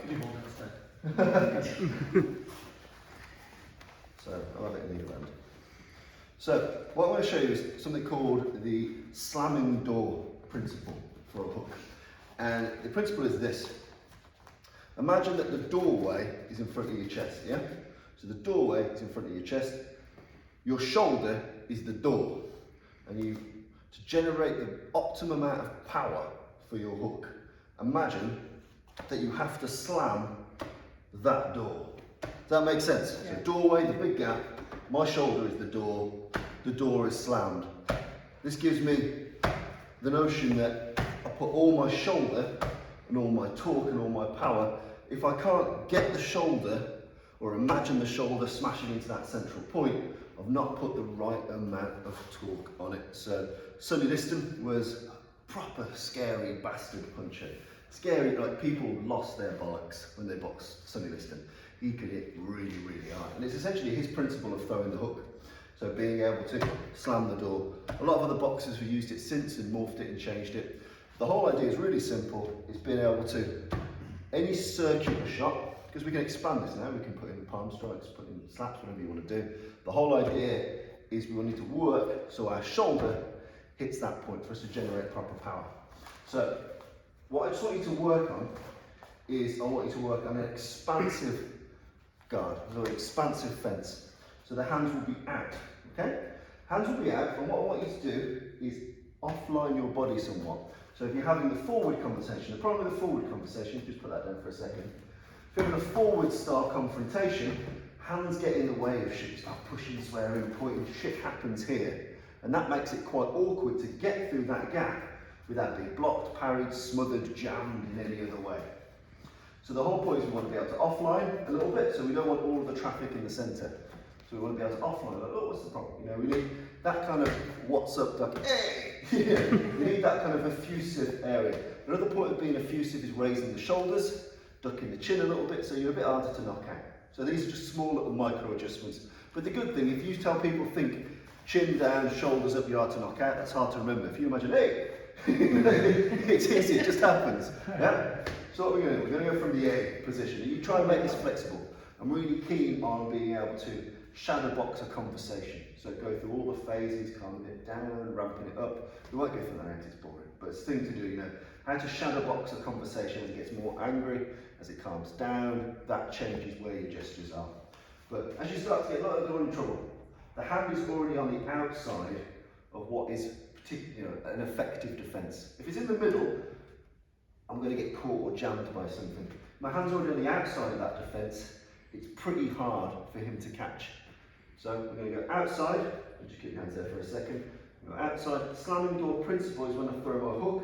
Could you hold it instead? So I'll have it in the other end. So what I'm going to show you is something called the slamming door principle for a hook. And the principle is this. Imagine that the doorway is in front of your chest, yeah? So the doorway is in front of your chest. Your shoulder is the door. And to generate the optimum amount of power for your hook, imagine that you have to slam that door. Does that make sense? Yeah. So doorway, the big gap, my shoulder is the door is slammed. This gives me the notion that I put all my shoulder and all my torque and all my power. If I can't get the shoulder or imagine the shoulder smashing into that central point, I've not put the right amount of torque on it. So Sonny Liston was a proper scary bastard puncher. Scary, like people lost their bollocks when they boxed Sonny Liston. He could hit really, really hard. And it's essentially his principle of throwing the hook. So being able to slam the door. A lot of other boxers have used it since and morphed it and changed it. The whole idea is really simple. It's being able to, any circular shot, because we can expand this now, we can put in palm strikes, put in slaps, whatever you want to do. The whole idea is we need to work so our shoulder hits that point for us to generate proper power. So what I just want you to work on is I want you to work on an expansive guard, so an expansive fence. So the hands will be out, okay? Hands will be out, and what I want you to do is offline your body somewhat. So if you're having the forward conversation, the problem with the forward conversation, just put that down for a second. If you're having a forward style confrontation, hands get in the way of shit. You start pushing, swearing, pointing, shit happens here. And that makes it quite awkward to get through that gap without being blocked, parried, smothered, jammed in any other way. So the whole point is we want to be able to offline a little bit, so we don't want all of the traffic in the centre. So we want to be able to offline, like, oh, what's the problem? You know, we need that kind of what's up, like, hey! We need that kind of effusive area. Another point of being effusive is raising the shoulders, ducking the chin a little bit, so you're a bit harder to knock out. So these are just small little micro adjustments. But the good thing, if you tell people think chin down, shoulders up, you're hard to knock out, that's hard to remember. If you imagine, hey, it's easy, it just happens. Yeah? So what we're going to do, we're going to go from the A position. You try and make this flexible. I'm really keen on being able to shadow box a conversation. So go through all the phases, calming it down, ramping it up. We won't go through that, it's boring. But it's a thing to do, you know, how to shadow box a conversation as it gets more angry, as it calms down, that changes where your gestures are. But as you start to get a lot of in trouble, the hand is already on the outside of what is an effective defence. If it's in the middle, I'm going to get caught or jammed by something. My hand's already on the outside of that defence. It's pretty hard for him to catch. So we're going to go outside. Just keep your hands there for a second. Go outside. Slamming door principle is when I throw my hook.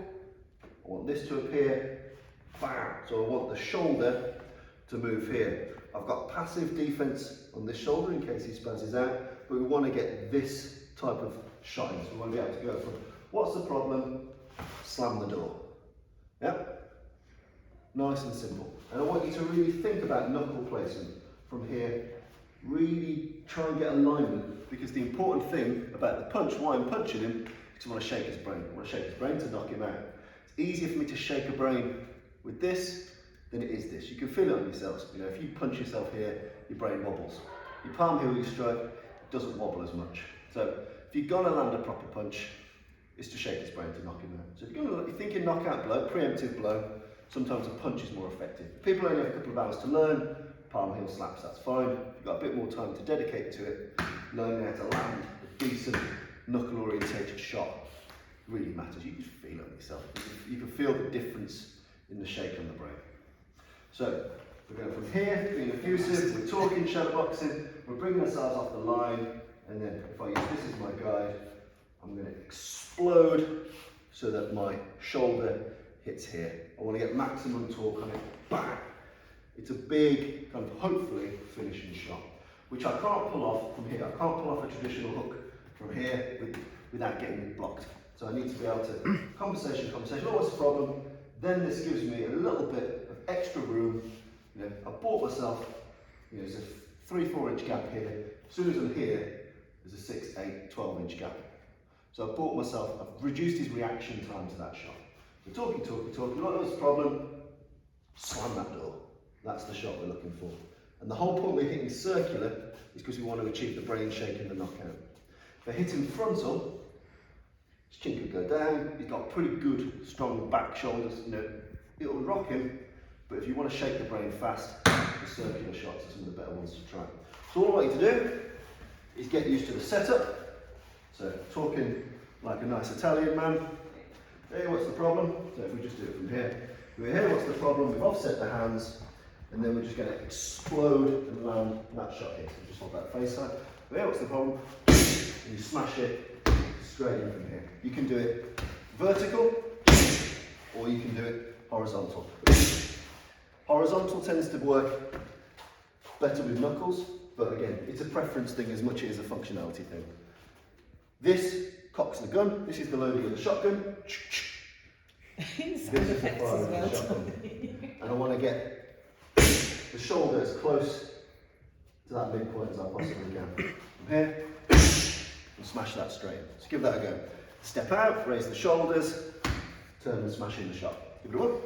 I want this to appear. Bam! So I want the shoulder to move here. I've got passive defence on this shoulder in case he spazzes out, but we want to get this type of shot in. So we want to be able to go from what's the problem? Slam the door. Yep. Nice and simple. And I want you to really think about knuckle placement from here. Really try and get alignment, because the important thing about the punch, why I'm punching him, is I want to shake his brain. I want to shake his brain to knock him out. It's easier for me to shake a brain with this than it is this. You can feel it on yourselves. You know, if you punch yourself here, your brain wobbles. Your palm heel, you strike, it doesn't wobble as much. So if you're gonna land a proper punch, it's to shake his brain to knock him out. So if you're thinking knockout blow, preemptive blow, sometimes a punch is more effective. If people only have a couple of hours to learn, palm heel slaps, that's fine. If you've got a bit more time to dedicate to it, learning how to land a decent knuckle orientated shot really matters. You can feel it on yourself. You can feel the difference in the shake on the brain. So we're going from here, being effusive, we're talking shadow boxing, we're bringing ourselves off the line, and then if I use this as my guide, I'm going to explode so that my shoulder hits here. I want to get maximum torque on it. Bang! It's a big, kind of hopefully finishing shot, which I can't pull off from here. I can't pull off a traditional hook from here without getting blocked. So I need to be able to conversation, oh, what's the problem? Then this gives me a little bit of extra room. You know, I bought myself, you know, there's a 3-4 inch gap here. As soon as I'm here, there's a 6, 8, 12 inch gap. So I bought myself, I've reduced his reaction time to that shot. We're talking, what was the problem? Slam that door. That's the shot we're looking for. And the whole point we're hitting circular is because we want to achieve the brain shake in the knockout. If we're hitting frontal, his chin could go down, he's got pretty good, strong back shoulders, you know, it'll rock him, but if you want to shake the brain fast, the circular shots are some of the better ones to try. So all I want you to do is get used to the setup. So talking like a nice Italian man. Hey, what's the problem? So if we just do it from here. We're here, what's the problem? We've offset the hands, and then we're just going to explode and land that shot here. So just hold that face side. We're here, what's the problem? And you smash it straight in from here. You can do it vertical, or you can do it horizontal. Horizontal tends to work better with knuckles, but again, it's a preference thing as much as a functionality thing. This cocks the gun, this is the loading of the shotgun. This is the firing of the shotgun. And I want to get the shoulder as close to that midpoint as I possibly can. From here, and smash that straight. So give that a go. Step out, raise the shoulders, turn and smash in the shot. Give it a whirl.